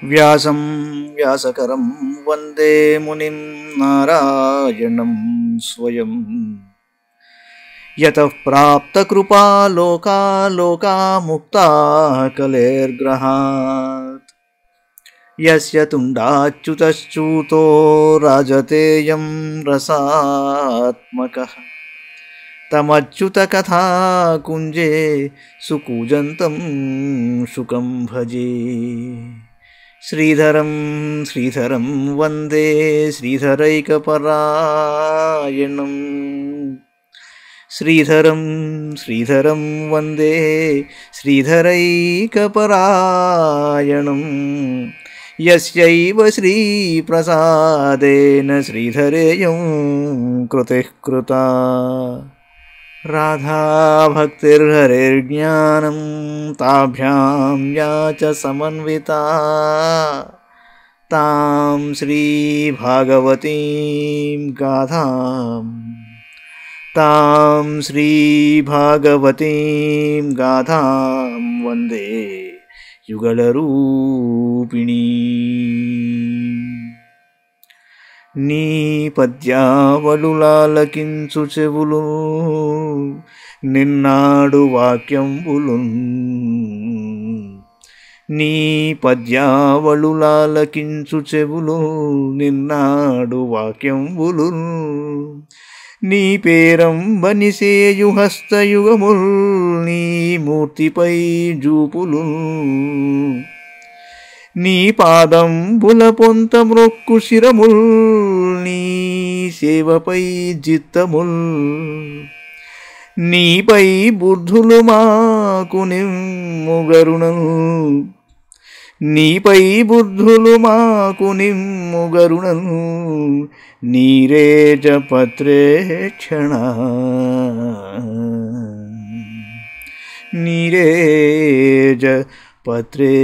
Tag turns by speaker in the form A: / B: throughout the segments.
A: వ్యాసం వ్యాసకరం వందే మునిం నారాయణం స్వయం. యతః ప్రాప్తకృపా లోకా లోకా ముక్తాః కలేర్గ్రహాత్. యస్య తుండాచ్యుతశ్చ్యుతో రాజతేయం రసాత్మకః. తమచ్యుతకథా కుంజే సుకూజంతం శుకం భజే. శ్రీధరం శ్రీధరం వందే శ్రీధరైకపరాయణం. శ్రీధరం శ్రీధరం వందే శ్రీధరైకపరాయణం. యస్యైవ శ్రీప్రసాదేన శ్రీధరేయం కృతిః కృతా. రాధా భక్తిర్హరిర్జ్ఞానం తాభ్యాం యా చ సమన్వితా. తాం శ్రీ భాగవతీం గాథాం తాం శ్రీ భాగవతీం గాథాం వందే యుగళరూపిణీ. నీ పద్యావళులాలకించు చెవులు నిన్నాడు వాక్యంబులు. నీ పద్యావళులాలకించు చెవులు నిన్నాడు వాక్యంబులు. నీ పేరంబనిసేయు హస్తయుగముల్ నీ మూర్తిపై జూపులు. నీ పాదంబుల పొంత మ్రొక్కు శిరముల్ నీ సేవపై జిత్తముల్. నీపై బుద్ధులు మాకు నిమ్ముగరుణం. నీపై బుద్ధులు మాకు నిమ్ముగరుణం. నీరేజ పత్రేక్షణ నీరేజ పత్రేక్షణ.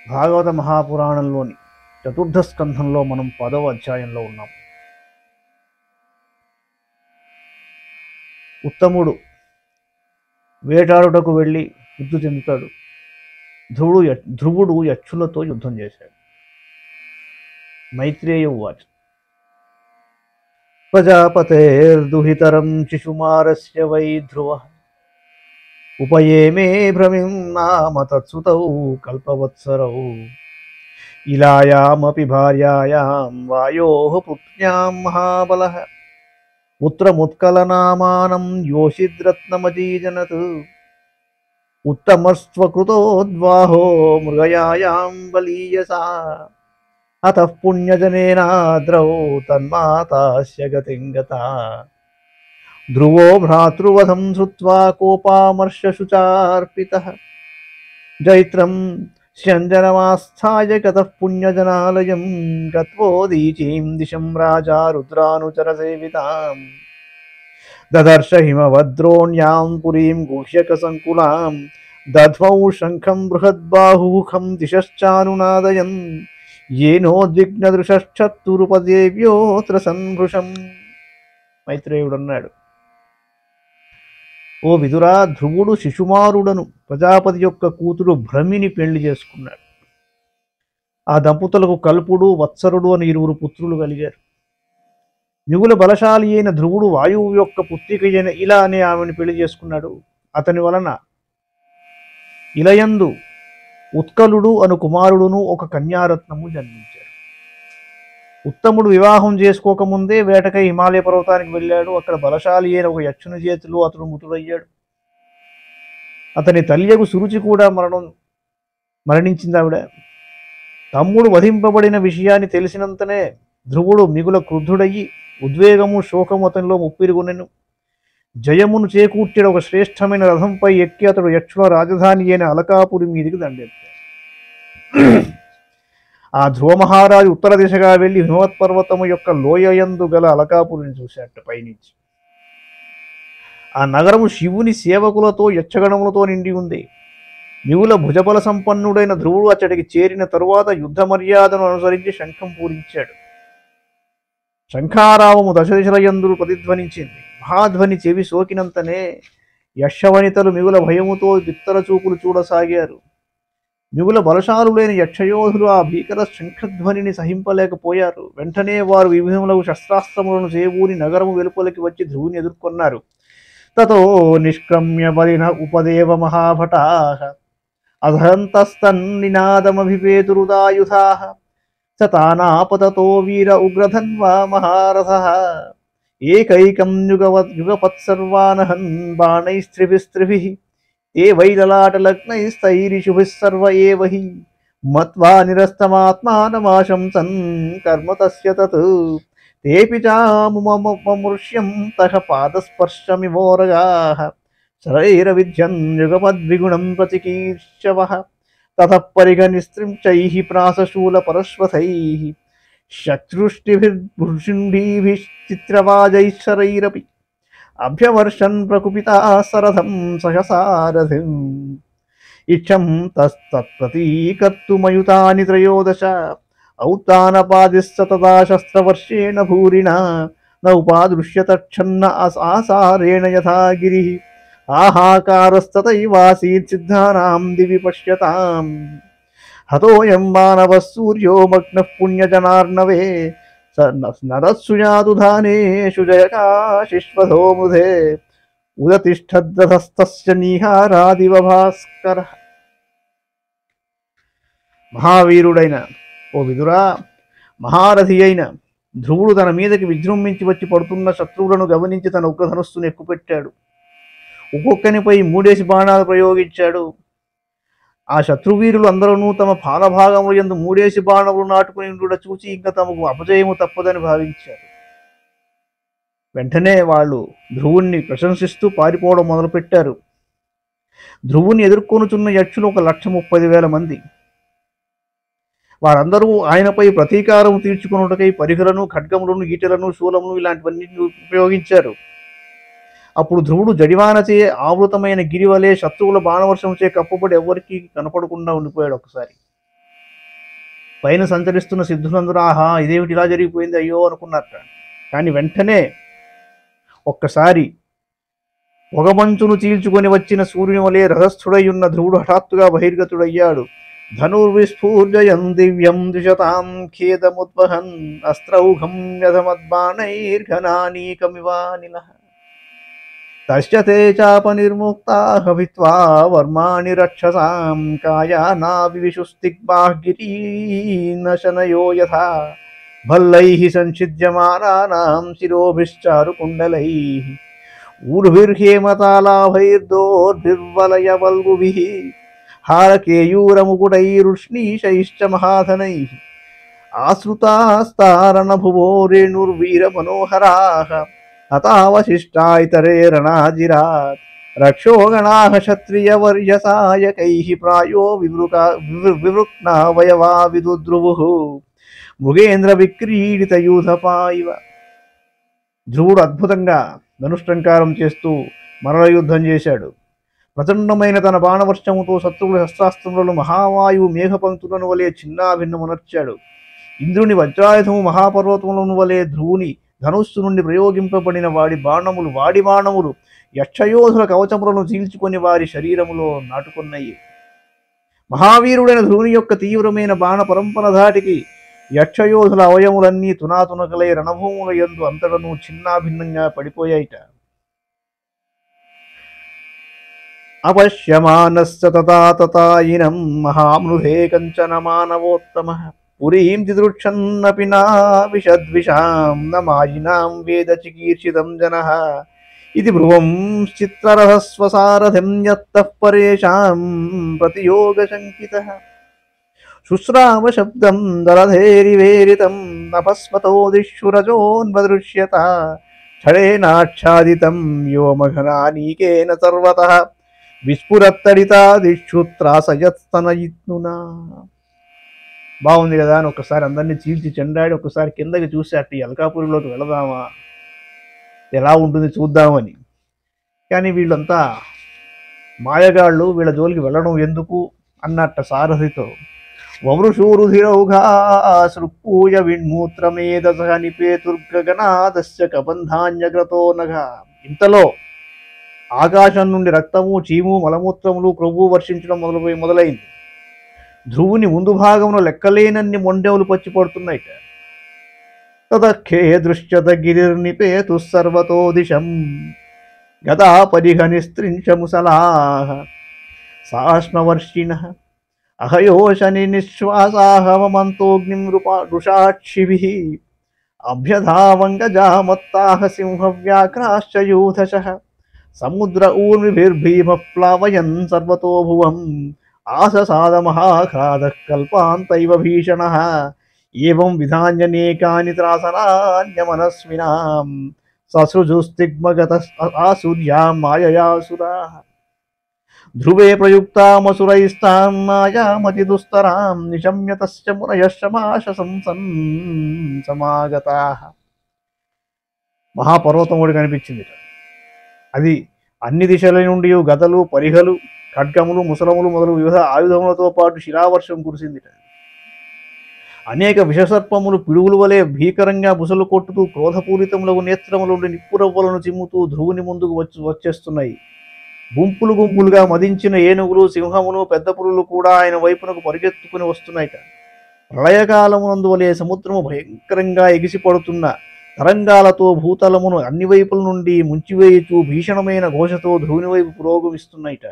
B: భాగవత మహాపురాణంలోని చతుర్థ స్కంధంలో మనం 10వ అధ్యాయంలో ఉన్నాం. ఉత్తముడు వేటాడుటకు వెళ్ళి యుద్ధ చెందుతాడు. ధ్రువుడు యక్షులతో యుద్ధం చేశాడు. మైత్రేయ ఉవాచ. ప్రజాపతేర్దుహితరం శిశుమారస్య వై ధ్రువః. ఉపయేమే భ్రమిం నామ తత్సుతౌ కల్పవత్సరౌ. ఇలాయామపి భార్యాయాం వాయోః పుత్ర్యాం మహాబలః. పుత్రముత్కలనామానం యోషిద్రత్నమజీజనత్. ఉత్తమస్త్వకృతోద్వాహో మృగయాయాం బలీయసా. అతః పుణ్యజనేనాద్రౌ తన్మాతాస్య గతిం గతా. ధ్రువో భ్రాతృవధం శ్రుత్వా కోపామర్షశుచార్పితః. జైత్రం స్యంజనమాస్థాయ గతః పుణ్యజనాలయం. గత్వోదీచీం దిశం రాజా రుద్రానుచరసేవితాం. దదర్శ హిమవద్రోణ్యాం పురీం గుహ్యకసంకులాం. దధ్మౌ శంఖం బృహద్బాహుఖం దిశశ్చానునాదయన్. ఏనోద్విగ్నదృశ్చతురుపదేవ్యోత్ర సంభృశం. మైత్రేయుడన్నాడు, ఓ విదురా, ధ్రువుడు శిశుమారుడను ప్రజాపతి యొక్క కూతురు భ్రమిని పెళ్లి చేసుకున్నాడు. ఆ దంపతులకు కల్పుడు వత్సరుడు అని 2 పుత్రులు కలిగారు. మిగుల బలశాలి అయిన ధ్రువుడు వాయువు యొక్క పుత్రిక అయిన ఇలా అనే ఆమెను పెళ్లి చేసుకున్నాడు. అతని వలన ఇలయందు ఉత్కలుడు అను కుమారుడును ఒక కన్యారత్నము జన్మించారు. ఉత్తముడు వివాహం చేసుకోకముందే వేటకై హిమాలయ పర్వతానికి వెళ్ళాడు. అక్కడ బలశాలి అయిన ఒక యక్షుని చేతిలో అతడు మృతుడయ్యాడు. అతని తల్లియగు సురుచి కూడా మరణించింది. ఆవిడ తమ్ముడు వధింపబడిన విషయాన్ని తెలిసినంతనే ధ్రువుడు మిగుల క్రుద్ధుడయ్యి ఉద్వేగము శోకము అతనిలో ముప్పిరుగునెను. జయమును చేకూర్చిన ఒక శ్రేష్టమైన రథంపై ఎక్కి అతడు యక్షుల రాజధాని అయిన అలకాపురి మీదికి దండెత్తాడు. ఆ ధ్రువ మహారాజు ఉత్తర దిశగా వెళ్లి హిమవత్పర్వతము యొక్క లోయయందు గల అలకాపురిని చూశాట పైనుంచి. ఆ నగరము శివుని సేవకులతో యక్షగణములతో నిండి ఉంది. మిగుల భుజబల సంపన్నుడైన ధ్రువుడు అచ్చడికి చేరిన తరువాత యుద్ధ మర్యాదను అనుసరించి శంఖం పూరించాడు. శంఖారావము దశదిశల యందు ప్రతిధ్వనించింది. మహాధ్వని చెవి సోకినంతనే యక్షవనితలు మిగుల భయముతో బిత్తర చూపులు చూడసాగారు. మిగుల బలశాలు లేని యక్షయోధులు ఆ భీకర శంఖధ్వనిని సహింపలేకపోయారు. వెంటనే వారు వివిధములకు శస్త్రాస్త్రములను చేబూని నగరము వెలుపలికి వచ్చి ధ్రువుని ఎదుర్కొన్నారు. తతో నిష్క్రమ్య బలిన ఉపదేవ మహాభటాః అధంతస్తన్నినాదమభిపేతురుదాయుధాః సతానాపతతో వీర ఉగ్రధన్వా మహారథః ఏకైకం యుగపత్సర్వానహన్ బాణైస్త్రిభిస్త్రిభిః ఏ వైలలాటలగ్నైస్తైరిషుభిः సర్వ ఏవ హి మత్వా నిరస్తమాత్మానమాశంసన్ కర్మ తస్య తత్ తేపి చాముమమృష్యం తహ పాదస్పర్శమివోరగాః శరైరవిధ్యం యుగపద్విగుణం ప్రతికీర్షవః తతః పరిగనిస్త్రించైః ప్రాసశూలపరశ్వథైః శత్రుష్టిభిర్భృషుండీభిశ్చిత్రవాజైః శరైరపి అభ్యవర్షన్ ప్రకుపితా సరథం సహసారథిం ఇచ్చం తస్తత్ప్రతీకర్తుమయుతాని త్రయోదశ ఔత్తానపాదిశ్చ తదా శస్త్రవర్షేణ భూరిణా నౌపాదృశ్యతక్షన్న ఆసారేణ యథా గిరిః ఆహాకారస్తతైవాసీత్ సిద్ధానాం దివి పశ్యతాం హతోయం మానవः సూర్యో మగ్నః పుణ్యజనార్ణవే నరస్సుజాతు ధానేషు జయకాశిష్వధో ముధే ఉదతిష్ఠద్రథస్తస్య నీహారాదివ భాస్కరః. మహావీరుడైన ఓ విదురా, మహారథి అయిన ధ్రువుడు తన మీదకి విజృంభించి వచ్చి పడుతున్న శత్రువులను గమనించి తన ఉగ్రధనుస్సును ఎక్కుపెట్టాడు. ఒక్కొక్కనిపై 3 బాణాలు ప్రయోగించాడు. ఆ శత్రువీరులు అందరూ తమ పాలభాగముల యందు 3 బాణములు నాటుకుని ఉండుట చూచి ఇంకా తమకు అపజయము తప్పదని భావించారు. వెంటనే వాళ్ళు ధ్రువుణ్ణి ప్రశంసిస్తూ పారిపోవడం మొదలుపెట్టారు. ధ్రువుని ఎదుర్కొనుచున్న యక్షులు 1,30,000 మంది. వారందరూ ఆయనపై ప్రతీకారం తీర్చుకున్నటకై పరిఘలను, ఖడ్గములను, ఈటెలను, శూలమును ఇలాంటివన్నీ ఉపయోగించారు. అప్పుడు ధ్రువుడు జడివానచే ఆవృతమైన గిరివలే శత్రువుల బాణవర్షంచే కప్పబడి ఎవ్వరికీ కనపడకుండా ఉండిపోయాడు. ఒకసారి పైన సంచరిస్తున్న సిద్ధులందరూ ఆహా ఇదేమిటి ఇలా జరిగిపోయింది అయ్యో అనుకున్నారట. కానీ వెంటనే ఒక్కసారి పొగమంచును చీల్చుకొని వచ్చిన సూర్యుని వలె రథస్థుడై ఉన్న ధ్రువుడు హఠాత్తుగా బహిర్గతుడయ్యాడు. ధనుర్విస్ఫూర్జయం దివ్యం ద్విషతాం ఖేదముద్వహన్ అస్త్రౌఘం యథమద్బాణైర్ఘనానీకమివానిలః తస్య తే చాపనిర్ముక్తాః హిత్వా వర్మాణి రక్షసాం కాయానావివిశుస్తిగ్బాహ్గిరీనశనయో యథా భల్లైః సంఛిద్యమానానాం శిరోభిశ్చారుకుండలైః ఊర్భిర్హేమతాళాభైర్దోర్భిర్వలయవల్గుభిః హారకేయూరముకుటైరుష్ణీశైశ్చ మహాధనైః ఆశ్రుతాస్తారణభువో రేణుర్వీరమనోహరాః హతావశిష్టా ఇతరే రణాజిరాత్ రక్షోగణాః క్షత్రియవర్యసాయకైః ప్రాయో వివృక్నావయవా విదుద్రువుః మృగేంద్ర విక్రీడితయూధపా ఇవ. ధ్రువుడు అద్భుతంగా ధనుష్టంకారం చేస్తూ మరల యుద్ధం చేశాడు. ప్రచండమైన తన బాణవర్షముతో శత్రువుల శస్త్రాస్త్రములను మహావాయువు మేఘపంక్తులను వలె చిన్నాభిన్నమునర్చాడు. ఇంద్రుని వజ్రాయుధము మహాపర్వతములను వలె ధ్రువుని ధనుస్సు నుండి ప్రయోగింపబడిన వాడి బాణములు యక్షయోధుల కవచములను చీల్చుకొని వారి శరీరములో నాటుకున్నాయి. మహావీరుడైన ధ్రువుని యొక్క తీవ్రమైన బాణ పరంపర ధాటికి యక్షయోధుల అవయములన్నీ తునాతునకలై రణభూముల యందు అంతటను చిన్నాభిన్నంగా పడిపోయాయిట. అపశ్యమానస్య తతాతతాయినం మహామృధే కంచన మానవోత్తమః పురీం దిదృక్షన్నపి నావిషద్విషాం నమాయినాం వేద చికీర్షితం జనః ఇది భ్రువం చిత్రరథస్వసారథిం యత్తః పరేషాం ప్రతియోగశంకితః శుశ్రావ శబ్దం దరధేరివేరితం నభస్మతో దిక్షురజోన్వదృశ్యత ఛడేనాచ్ఛాదితం వ్యోమఘనానీకేన సర్వతః విస్ఫురత్తడితా దిక్షుత్రాసయత్స్తనయిత్నునా. బాగుంది కదా అని ఒకసారి అందరినీ చీల్చి చెండాడి ఒకసారి కిందకి చూసి అట్టి అల్కాపురిలోకి వెళదామా, ఎలా ఉంటుంది చూద్దామని. కానీ వీళ్ళంతా మాయగాళ్ళు, వీళ్ళ జోలికి వెళ్ళడం ఎందుకు అన్నట్ట సారథితో. వవృషూరుధిరౌఘా సృక్కూయ విన్మూత్రమేధస నిపేతుర్గగనాదస్య కబంధాన్యగ్రతో నఘ. ఇంతలో ఆకాశం నుండి రక్తము, చీము, మలమూత్రములు, క్రొవ్వు వర్షించడం మొదలైంది. ధ్రువుని ముందు భాగమును లెక్కలేనన్ని మొండెములు పచ్చి పడుతున్నాయిట. తదఖ్యే దృశ్యత గిరిర్నిపేతు సర్వతో దిశం గదా పరిఘనిస్త్రింశముసలాః సాష్మవర్షిణః అహయోషని నిశ్వాసాహవమంతోగ్నిం వృషాక్షిభిః అభ్యధావంగజామత్తాః సింహవ్యాఘ్రాశ్చ యూధశః సముద్ర ఊర్మిభిర్భీమః ప్లావయన్ సర్వతో భువం ఆససాద మహాఘ్రాదః కల్పాంతైవ భీషణః ఏవం విధాన్యనేకాని త్రాసనాన్యమనస్వినాం ససృజుస్తిగ్మగత ఆసుర్యా మాయయాసురాః ధ్రువే ప్రయుక్తామసురైస్తాం మాయామతి దుస్తరాం నిశమ్య తస్య మునయః శమాశసం సమాగతాః. మహాపర్వతం ఒకటి కనిపించింది. అది అన్ని దిశల నుండి గదలు, పరిఘలు, ఖడ్గములు, ముసలములు మొదలు వివిధ ఆయుధములతో పాటు శిలావర్షం కురిసిందిట. అనేక విషసర్పములు పిడుగుల వలె భీకరంగా బుసలు కొట్టుతూ క్రోధపూరితములకు నేత్రములుండి నిప్పురవ్వలను చిమ్ముతూ ధ్రువుని ముందుకు వచ్చేస్తున్నాయి. గుంపులు గుంపులుగా మదించిన ఏనుగులు, సింహములు, పెద్ద పులులు కూడా ఆయన వైపునకు పరిగెత్తుకుని వస్తున్నాయిట. ప్రళయకాలమునందు వలె సముద్రము భయంకరంగా ఎగిసిపడుతున్న తరంగాలతో భూతలమును అన్ని వైపుల నుండి ముంచివేయుచూ భీషణమైన ఘోషతో ధ్రువుని వైపు పురోగమిస్తున్నాయిట.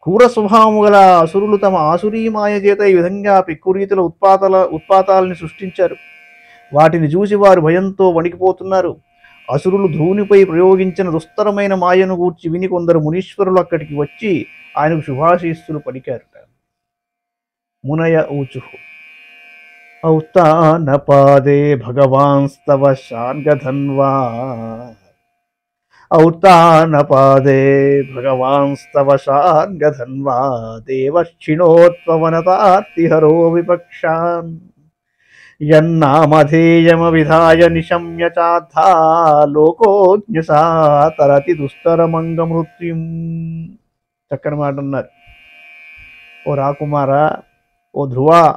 B: క్రూర స్వభావము గల అసురులు తమ ఆసురీ మాయ చేత ఈ విధంగా పెక్కురీతుల ఉత్పాతాలని సృష్టించారు. వాటిని చూసి వారు భయంతో వణికిపోతున్నారు. అసురులు ధ్రువునిపై ప్రయోగించిన దుస్తరమైన మాయను గూర్చి విని కొందరు మునీశ్వరులు అక్కడికి వచ్చి ఆయనకు శుభాశీస్సులు పలికారుట. మునయ ఊచుః ఔత్తానపాదే భగవాన్స్తవ శార్గధన్వా ఔత్తానపాదే భగవాన్స్తవ శార్గధన్వా దేవక్షిణోత్వవనతార్తిహరో విపక్షాన్ యన్నామధేయమవిధాయ నిశమ్య చాద్ధా లోకోజ్ఞసా తరతి దుస్తరమంగ మృత్యుం. చక్కని మాట అన్నారు. ఓ రాకుమారా, ఓ ధ్రువ,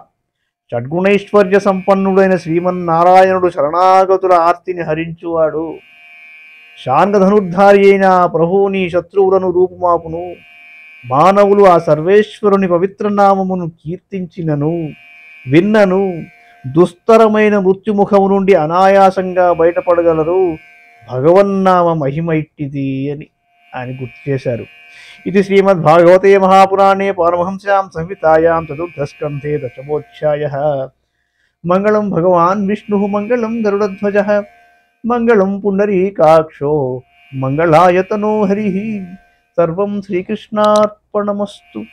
B: షడ్గుణైశ్వర్య సంపన్నుడైన శ్రీమన్నారాయణుడు శరణాగతుల ఆర్తిని హరించువాడు. శార్గధనుర్ధారి అయిన ప్రభువుని శత్రువులను రూపుమాపును. మానవులు ఆ సర్వేశ్వరుని పవిత్రనామమును కీర్తించినను విన్నను దుస్తరమైన మృత్యుముఖము నుండి అనాయాసంగా బయటపడగలరు. భగవన్నామ మహిమ ఇట్టిది అని ఆయన గుర్తు చేశారు. ఇది శ్రీమద్భాగవతే మహాపురాణే పారమహంస్యాం సంహితాయాం చతుర్థస్కంధే దశమోధ్యాయః. మంగళం భగవాన్ విష్ణుః మంగళం గరుడధ్వజః మంగళం పుండరీకాక్షో మంగళాయతనో హరిః. సర్వం శ్రీకృష్ణార్పణమస్తు.